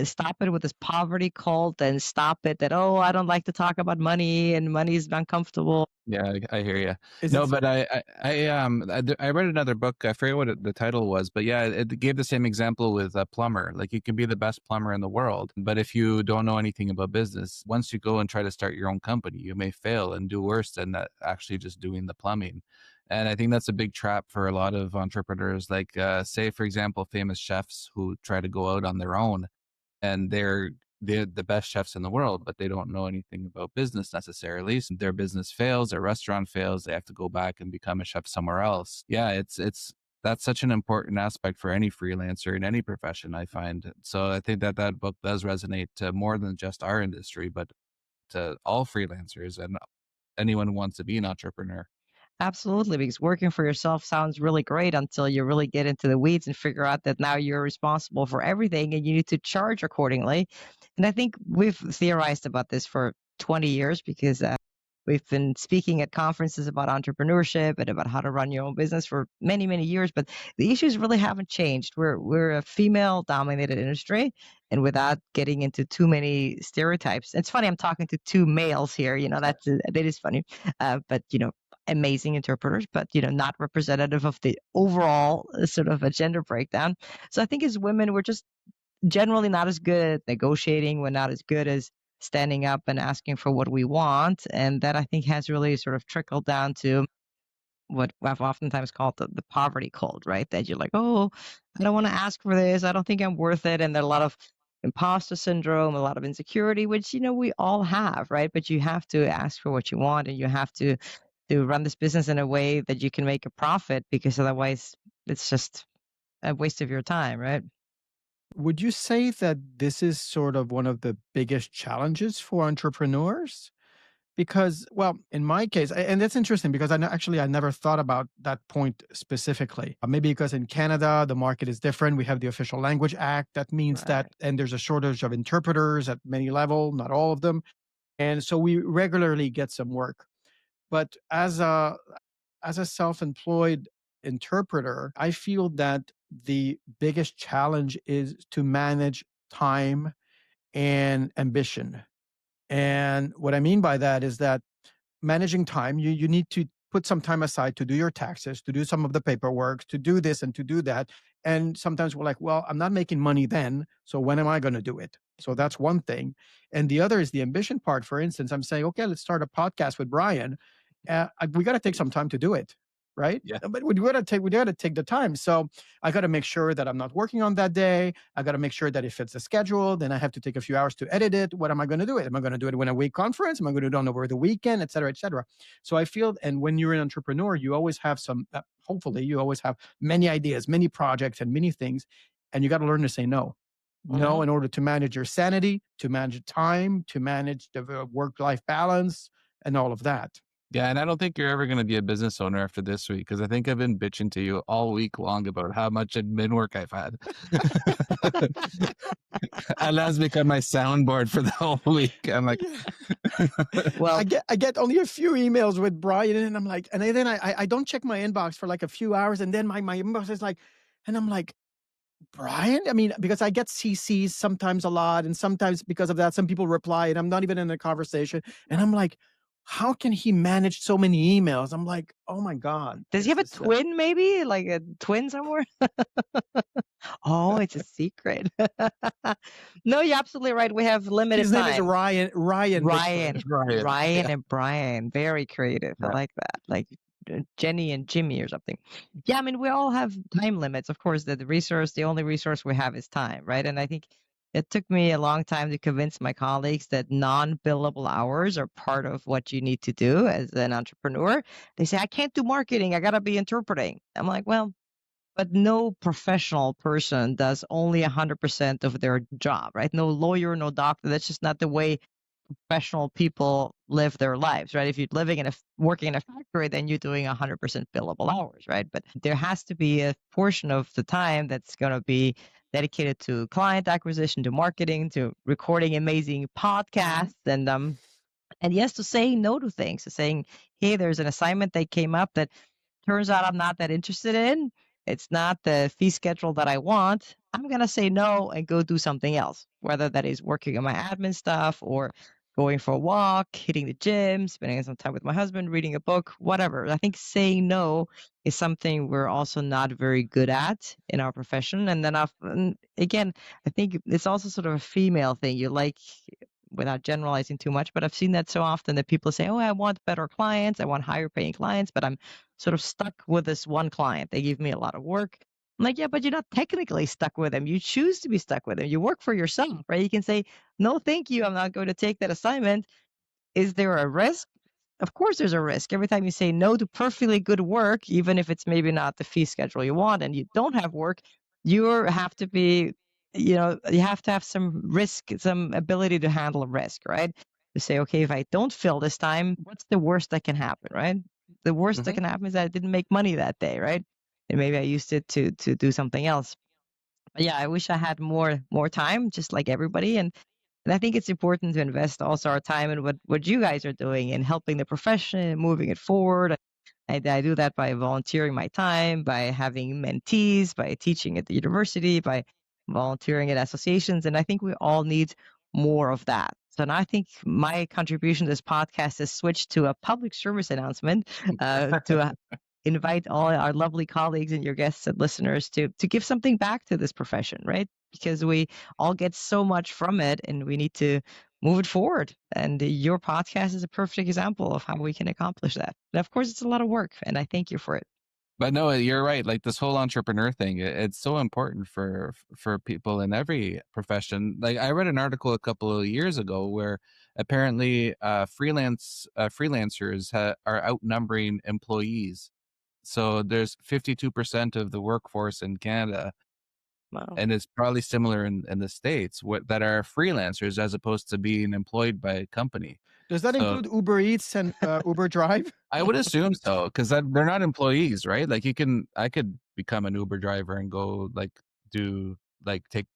stop it with this poverty cult and stop it that, oh, I don't like to talk about money and money's uncomfortable. Yeah, I hear you. Is No, it? but I read another book. I forget what the title was, but yeah, it gave the same example with a plumber. Like you can be the best plumber in the world, but if you don't know anything about business, once you go and try to start your own company, you may fail and do worse than actually just doing the plumbing. And I think that's a big trap for a lot of entrepreneurs. Like, say, for example, famous chefs who try to go out on their own, and they're the best chefs in the world, but they don't know anything about business necessarily. So their business fails, their restaurant fails, they have to go back and become a chef somewhere else. Yeah, it's that's such an important aspect for any freelancer in any profession, I find. So I think that that book does resonate to more than just our industry, but to all freelancers and anyone who wants to be an entrepreneur. Absolutely, because working for yourself sounds really great until you really get into the weeds and figure out that now you're responsible for everything and you need to charge accordingly. And I think we've theorized about this for 20 years because we've been speaking at conferences about entrepreneurship and about how to run your own business for many, many years. But the issues really haven't changed. We're a female dominated industry. And without getting into too many stereotypes, it's funny, I'm talking to two males here. That is funny. But, amazing interpreters, but not representative of the overall sort of a gender breakdown. So I think as women, we're just generally not as good at negotiating. We're not as good as standing up and asking for what we want, and that I think has really sort of trickled down to what I've oftentimes called the poverty cult, right? That you're like, oh, I don't want to ask for this. I don't think I'm worth it. And there are a lot of imposter syndrome, a lot of insecurity, which, we all have, right? But you have to ask for what you want and you have to run this business in a way that you can make a profit because otherwise it's just a waste of your time, right? Would you say that this is sort of one of the biggest challenges for entrepreneurs? Because, well, in my case, and that's interesting because actually I never thought about that point specifically. Maybe because in Canada, the market is different. We have the Official Language Act. That means that, Right. and there's a shortage of interpreters at many level, not all of them. And so we regularly get some work. But as a self-employed interpreter, I feel that the biggest challenge is to manage time and ambition. And what I mean by that is that managing time, you need to put some time aside to do your taxes, to do some of the paperwork, to do this and to do that. And sometimes we're like, well, I'm not making money then, so when am I going to do it? So that's one thing. And the other is the ambition part. For instance, I'm saying, okay, let's start a podcast with Brian. We got to take some time to do it, right? Yeah. But we got to take the time. So I got to make sure that I'm not working on that day. I got to make sure that if it's a schedule, then I have to take a few hours to edit it. What am I going to do it? Am I going to do it when a week conference? Am I going to do it over the weekend, et cetera, et cetera? So I feel, and when you're an entrepreneur, you always have hopefully you always have many ideas, many projects and many things. And you got to learn to say no. No, Mhm. in order to manage your sanity, to manage time, to manage the work-life balance and all of that. Yeah, and I don't think you're ever going to be a business owner after this week because I think I've been bitching to you all week long about how much admin work I've had. And that's become my soundboard for the whole week. I'm like, Well, I get only a few emails with Brian, and I'm like, and then I don't check my inbox for like a few hours, and then my inbox is like, and I'm like, Brian? I mean, because I get CCs sometimes a lot, and sometimes because of that, some people reply, and I'm not even in a conversation, and I'm like, how can he manage so many emails? I'm like, oh my god, does he this have a is. twin maybe? Like a twin somewhere? Oh, it's a secret. No, you're absolutely right. We have limited His name is time. Ryan Ryan, Bigfoot. Ryan. Ryan Yeah. and Brian, very creative. I Yeah. like that. Like Jenny and Jimmy or something. Yeah, I mean, we all have time limits. Of course, the only resource we have is time, right? And I think it took me a long time to convince my colleagues that non-billable hours are part of what you need to do as an entrepreneur. They say, I can't do marketing. I got to be interpreting. I'm like, well, but no professional person does only 100% of their job, right? No lawyer, no doctor. That's just not the way professional people live their lives, right? If you're working in a factory, then you're doing 100% billable hours, right? But there has to be a portion of the time that's going to be dedicated to client acquisition, to marketing, to recording amazing podcasts, and yes, to saying no to things, to saying, hey, there's an assignment that came up that turns out I'm not that interested in. It's not the fee schedule that I want. I'm going to say no and go do something else, whether that is working on my admin stuff or going for a walk, hitting the gym, spending some time with my husband, reading a book, whatever. I think saying no is something we're also not very good at in our profession. And then again, I think it's also sort of a female thing. You like without generalizing too much, but I've seen that so often that people say, "Oh, I want better clients, I want higher paying clients, but I'm sort of stuck with this one client. They give me a lot of work." I'm like, "Yeah, but you're not technically stuck with them. You choose to be stuck with them. You work for yourself, right? You can say, 'No, thank you. I'm not going to take that assignment.'" Is there a risk? Of course, there's a risk. Every time you say no to perfectly good work, even if it's maybe not the fee schedule you want and you don't have work, you have to be, you have to have some risk, some ability to handle a risk, right? To say, okay, if I don't fill this time, what's the worst that can happen, right? The worst that Hmm. can happen is that I didn't make money that day, right? And maybe I used it to do something else. But yeah, I wish I had more time, just like everybody. And I think it's important to invest also our time in what you guys are doing and helping the profession and moving it forward. I do that by volunteering my time, by having mentees, by teaching at the university, by volunteering at associations. And I think we all need more of that. So now I think my contribution to this podcast has switched to a public service announcement to invite all our lovely colleagues and your guests and listeners to give something back to this profession, right? Because we all get so much from it and we need to move it forward. And your podcast is a perfect example of how we can accomplish that. And of course, it's a lot of work, and I thank you for it. But no, you're right. Like this whole entrepreneur thing, it's so important for people in every profession. Like I read an article a couple of years ago where apparently freelancers are outnumbering employees. So there's 52% of the workforce in Canada, Wow. and it's probably similar in the States that are freelancers as opposed to being employed by a company. Does that So include Uber Eats and Uber Drive? I would assume so, because they're not employees, right? Like I could become an Uber driver and go like do like pick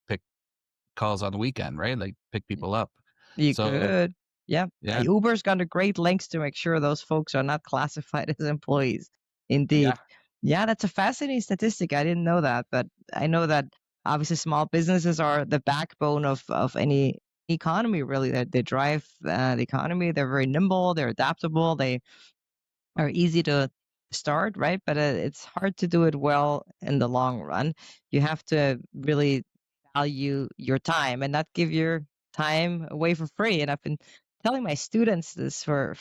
calls on the weekend, right? Like pick people up. You So could. Yeah. yeah, Uber's gone to great lengths to make sure those folks are not classified as employees. Indeed. yeah, Yeah, that's a fascinating statistic. I didn't know that, but I know that obviously small businesses are the backbone of any economy, really. That they drive the economy. They're very nimble. They're adaptable. They are easy to start, right? But it's hard to do it well in the long run. You have to really value your time and not give your time away for free. And I've been telling my students this for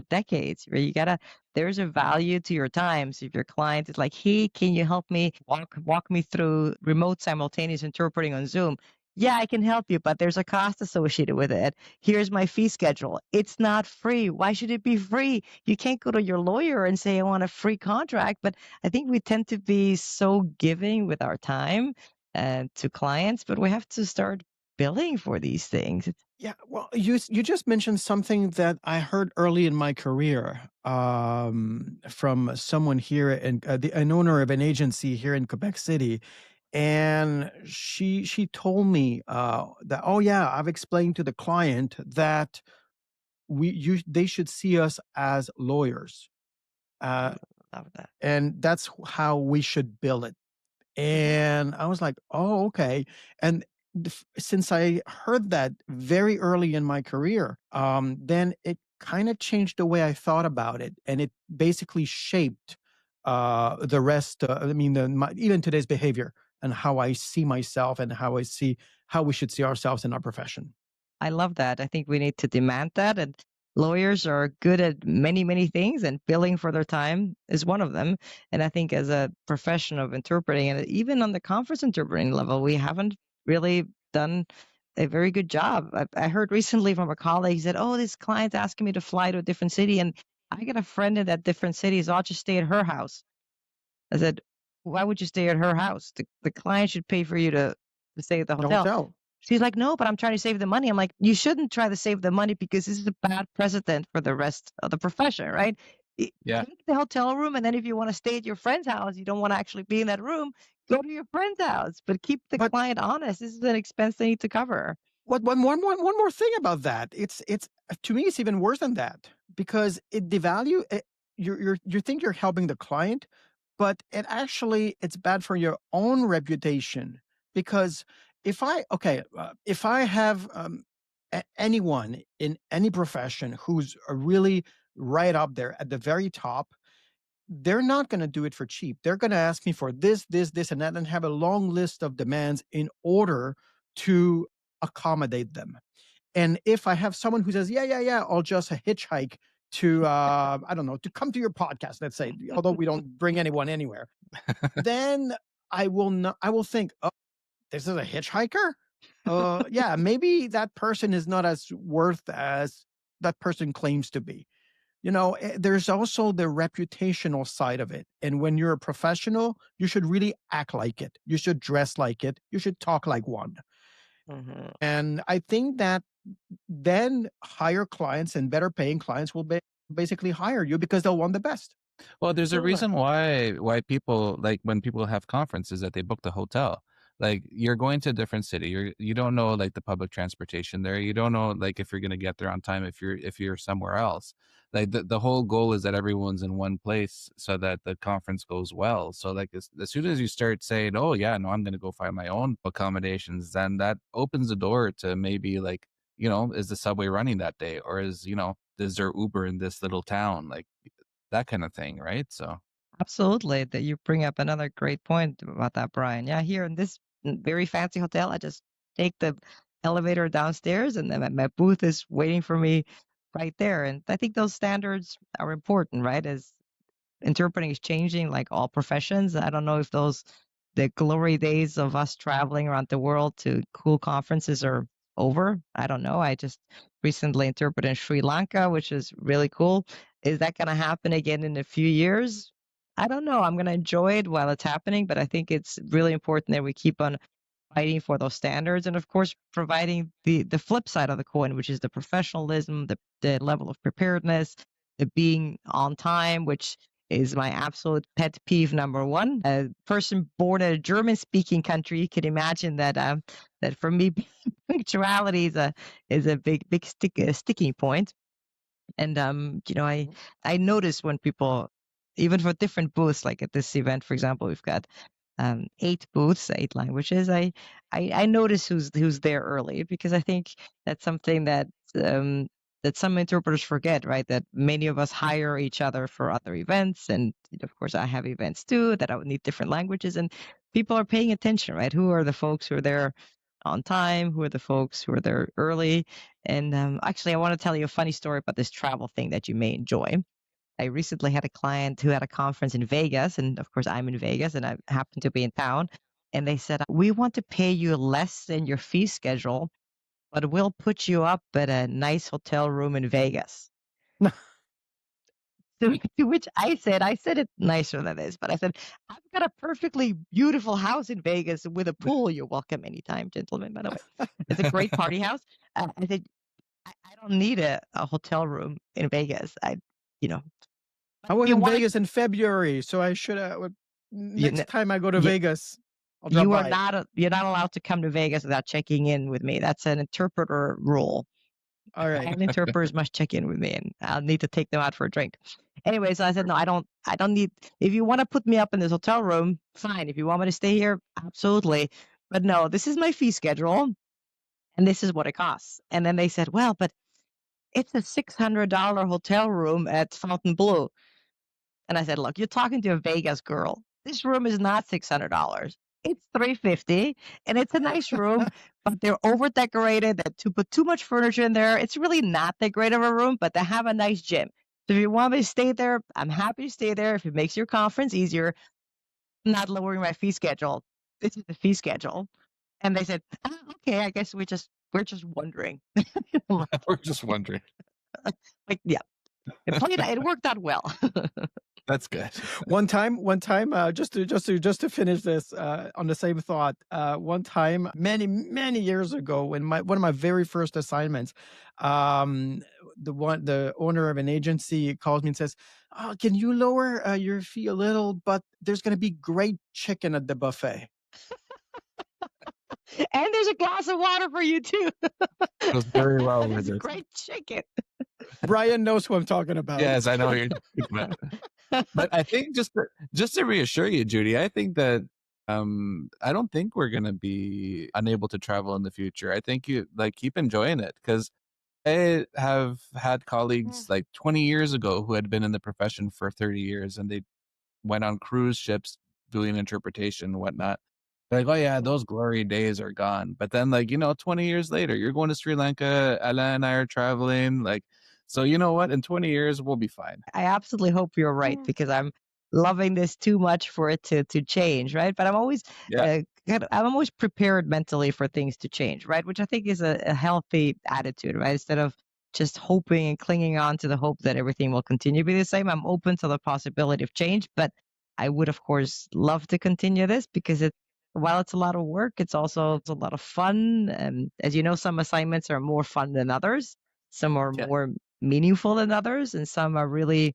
decades. Where you gotta, there's a value to your time. So if your client is like, "Hey, can you help me walk me through remote simultaneous interpreting on Zoom?" Yeah, I can help you, but there's a cost associated with it. Here's my fee schedule. It's not free. Why should it be free? You can't go to your lawyer and say, "I want a free contract." But I think we tend to be so giving with our time to clients, but we have to start billing for these things. Yeah, well, you just mentioned something that I heard early in my career from someone here and an owner of an agency here in Quebec City, and she told me that, oh yeah, I've explained to the client that they should see us as lawyers, uh, Love that. and that's how we should bill it. And I was like, "Oh, okay." And since I heard that very early in my career, then it kind of changed the way I thought about it, and it basically shaped the rest. I mean, even today's behavior and how I see myself and how we should see ourselves in our profession. I love that. I think we need to demand that. And lawyers are good at many, many things, and billing for their time is one of them. And I think as a profession of interpreting, and even on the conference interpreting level, we haven't really done a very good job. I heard recently from a colleague that, "Oh, this client's asking me to fly to a different city, and I got a friend in that different city, so I'll just stay at her house." I said, "Why would you stay at her house? The client should pay for you to stay at the Don't hotel." tell. She's like, "No, but I'm trying to save the money." I'm like, "You shouldn't try to save the money because this is a bad precedent for the rest of the profession, right? yeah. Take the hotel room, and then if you want to stay at your friend's house, you don't want to actually be in that room, go to your friend's house, but keep the But client honest. This is an expense they need to cover." one more thing about that. It's to me, it's even worse than that because it devalue it, you think you're helping the client, but it's bad for your own reputation because if I have anyone in any profession who's really right up there at the very top, they're not going to do it for cheap. They're going to ask me for this, and that, and have a long list of demands in order to accommodate them. And if I have someone who says, yeah, yeah, yeah, I'll just hitchhike to, I don't know, to come to your podcast, let's say, although we don't bring anyone anywhere, then I will not, I will think, oh, this is a hitchhiker? Yeah, maybe that person is not as worth as that person claims to be. There's also the reputational side of it. And when you're a professional, you should really act like it. You should dress like it. You should talk like one. Mhm. And I think that then higher clients and better paying clients will basically hire you because they'll want the best. Well, there's a Similar. reason why people like when people have conferences that they book the hotel. Like you're going to a different city. You don't know like the public transportation there. You don't know like if you're gonna get there on time if you're somewhere else. Like the whole goal is that everyone's in one place so that the conference goes well. So like as soon as you start saying, oh yeah, no, I'm gonna go find my own accommodations, then that opens the door to maybe like, is the subway running that day? Or is there Uber in this little town? Like that kind of thing, right? So Absolutely. That you bring up another great point about that, Brian. Yeah, here in this very fancy hotel, I just take the elevator downstairs and then my booth is waiting for me right there. And I think those standards are important, right? As interpreting is changing like all professions. I don't know if the glory days of us traveling around the world to cool conferences are over. I don't know. I just recently interpreted in Sri Lanka, which is really cool. Is that going to happen again in a few years? I don't know. I'm going to enjoy it while it's happening, but I think it's really important that we keep on fighting for those standards and of course providing the flip side of the coin, which is the professionalism, the level of preparedness, the being on time, which is my absolute pet peeve number one. A person born in a German speaking country could imagine that for me punctuality is a big sticking point. And I notice when people, even for different booths, like at this event, for example, we've got 8 booths, 8 languages. I notice who's there early because I think that's something um, that some interpreters forget, right? That many of us hire each other for other events, and of course, I have events too that I would need different languages, and people are paying attention, right? Who are the folks who are there on time? Who are the folks who are there early? And actually, I want to tell you a funny story about this travel thing that you may enjoy. I recently had a client who had a conference in Vegas, and of course, I'm in Vegas and I happen to be in town. And they said, we want to pay you less than your fee schedule, but we'll put you up at a nice hotel room in Vegas. To which I said it nicer than this, but I said, I've got a perfectly beautiful house in Vegas with a pool. You're welcome anytime, gentlemen, by the way. It's a great party house. I said, I don't need a hotel room in Vegas. You know, but I if was you in want Vegas in February, so I should to, next time I go to you, Vegas, I'll drop you are by. not you're not allowed to come to Vegas without checking in with me. That's an interpreter rule. All right. All interpreters must check in with me, and I'll need to take them out for a drink. Anyway, so I said, no, I don't need. If you want to put me up in this hotel room, fine. If you want me to stay here, absolutely. But no, this is my fee schedule, and this is what it costs. And then they said, well, but it's a $600 hotel room at Fontainebleau. And I said, look, you're talking to a Vegas girl. This room is not $600. It's $350 and it's a nice room, but they're over decorated. To put too much furniture in there. It's really not that great of a room, but they have a nice gym. So if you want me to stay there, I'm happy to stay there. If it makes your conference easier, I'm not lowering my fee schedule. This is the fee schedule. And they said, okay, I guess we're just wondering. we're just wondering. Like, yeah, it worked out well. That's good. One time, just to finish this on the same thought. One time, many years ago, when one of my very first assignments, um, the owner of an agency calls me and says, "Oh, can you lower your fee a little? But there's going to be great chicken at the buffet." And there's a glass of water for you too. It was very well That's with it. great chicken. Brian knows who I'm talking about. Yes, I know what you're talking about. But I think just to reassure you, Judy, I think that I don't think we're gonna be unable to travel in the future. I think you like keep enjoying it because I have had colleagues like 20 years ago who had been in the profession for 30 years and they went on cruise ships doing interpretation and whatnot. Like, oh yeah, those glory days are gone. But then, like, 20 years later, you're going to Sri Lanka. Alain and I are traveling. Like, so you know what? In 20 years, we'll be fine. I absolutely hope you're right because I'm loving this too much for it to change, right? But I'm always Yeah. I'm always prepared mentally for things to change, right? Which I think is a healthy attitude, right? Instead of just hoping and clinging on to the hope that everything will continue to be the same, I'm open to the possibility of change. But I would, of course, love to continue this because while it's a lot of work, it's a lot of fun. And as you know, some assignments are more fun than others. Some are Yeah. more meaningful than others, and some are really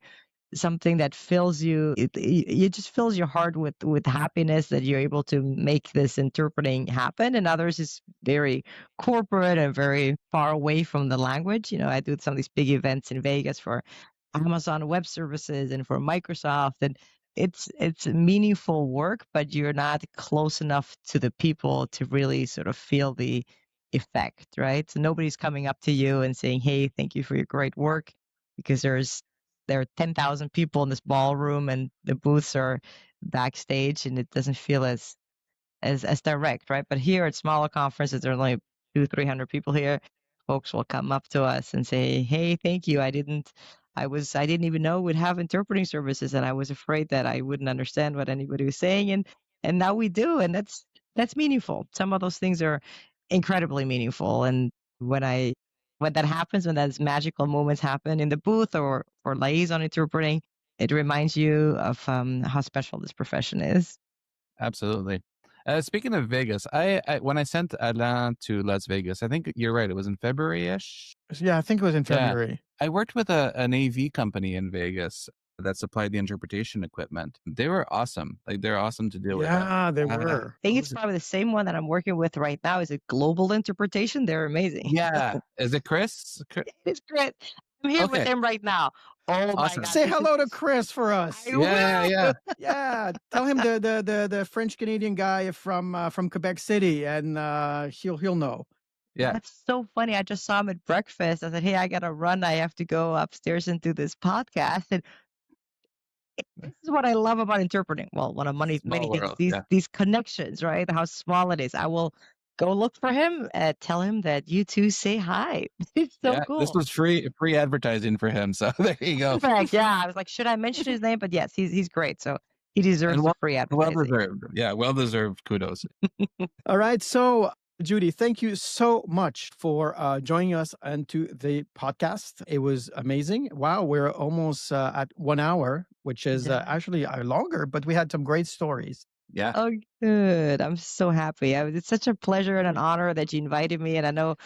something that fills you. It just fills your heart with happiness that you're able to make this interpreting happen. And others is very corporate and very far away from the language. I do some of these big events in Vegas for Amazon Web Services and for Microsoft, and it's meaningful work, but you're not close enough to the people to really sort of feel the effect, right? So nobody's coming up to you and saying, "Hey, thank you for your great work," because there are 10,000 people in this ballroom and the booths are backstage, and it doesn't feel as direct, right? But here at smaller conferences, there are only 200-300 people here. Folks will come up to us and say, "Hey, thank you. I didn't even know we'd have interpreting services, and I was afraid that I wouldn't understand what anybody was saying, and now we do, and that's meaningful. Some of those things are incredibly meaningful, and when I when that happens, when those magical moments happen in the booth or liaison interpreting, it reminds you of how special this profession is. Absolutely. Speaking of Vegas, I when I sent Alain to Las Vegas, I think you're right. It was in February-ish. Yeah, I think it was in Yeah. February. I worked with an AV company in Vegas that supplied the interpretation equipment. They were awesome. Like, they're awesome to deal with. Yeah, they Uh, were. I think what it's was it? probably the same one that I'm working with right now. Is it global interpretation? They're amazing. Yeah. Is it Chris? It's great. I'm here with Okay. him right now. Oh my Awesome. God, Say this is hello to Chris for us. I Yeah, will. yeah, Yeah, tell him the French Canadian guy from Quebec City, and he'll know. yeah. That's so funny. I just saw him at breakfast. I said, "Hey, I gotta run. I have to go upstairs and do this podcast." And this is what I love about interpreting. Well, one of many Small things. world. These Yeah. these connections, right? How small it is. I will go look for him. Tell him that you two say hi. It's so Yeah. This cool. was free advertising for him. So there you go. Perfect. Yeah, I was like, should I mention his name? But yes, he's great. So he And deserves the free well advertising. deserved. Yeah, well deserved kudos. All right, so Judy, thank you so much for joining us into the podcast. It was amazing. Wow, we're almost at 1 hour, which is Yeah. actually longer, but we had some great stories. Yeah. Oh, good. I'm so happy. It's such a pleasure and an honor that you invited me, and I know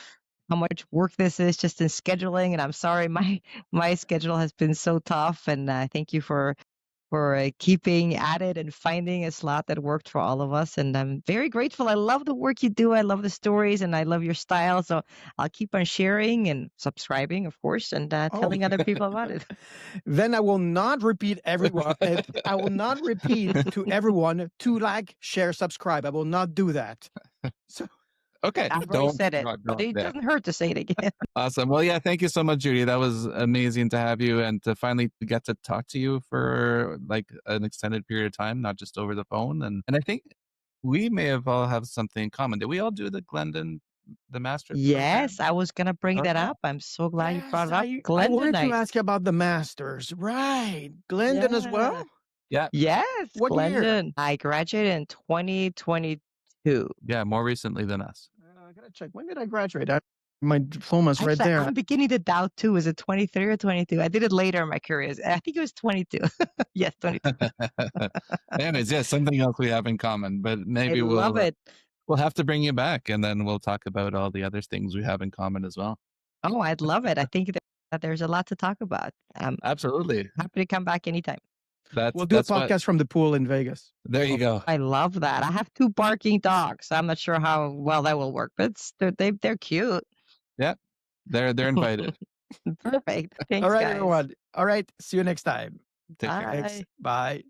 how much work this is just in scheduling. And I'm sorry, my schedule has been so tough. And thank you for keeping at it and finding a slot that worked for all of us. And I'm very grateful. I love the work you do. I love the stories, and I love your style. So I'll keep on sharing and subscribing, of course, and Oh, telling other people about it. then I will not repeat everyone. I will not repeat to everyone to like, share, subscribe. I will not do that. So Okay. I've already said it, Don't, but it yeah. doesn't hurt to say it again. Awesome. Well, yeah, thank you so much, Judy. That was amazing to have you and to finally get to talk to you for like an extended period of time, not just over the phone. And I think we may have all have something in common. Did we all do the master's program? Yes, I was gonna bring that Okay. up. I'm so glad you brought yes, it up. I Glendon, wanted to ask you about the masters. Right, Glendon as yeah. well. Yeah. Yes, What year? Glendon. I graduated in 2022. Yeah. More recently than us. I gotta check. When did I graduate? My diploma's right Actually, there. I'm beginning to doubt too. Was it 23 or 22? I did it later in my career. I think it was 22. Yes, 22. Anyways, yeah, something else we have in common, but I maybe love it. we'll have to bring you back and then we'll talk about all the other things we have in common as well. Oh, I'd love it. I think that there's a lot to talk about. I'm Absolutely. happy to come back anytime. We'll do a That's what podcast from the pool in Vegas. there you go. I love that. I have two barking dogs. I'm not sure how well that will work, but they're cute. Yeah. They're invited. Perfect. All Thanks, right, guys. everyone. All right. See you next time. Take care. Thanks. Bye. Bye.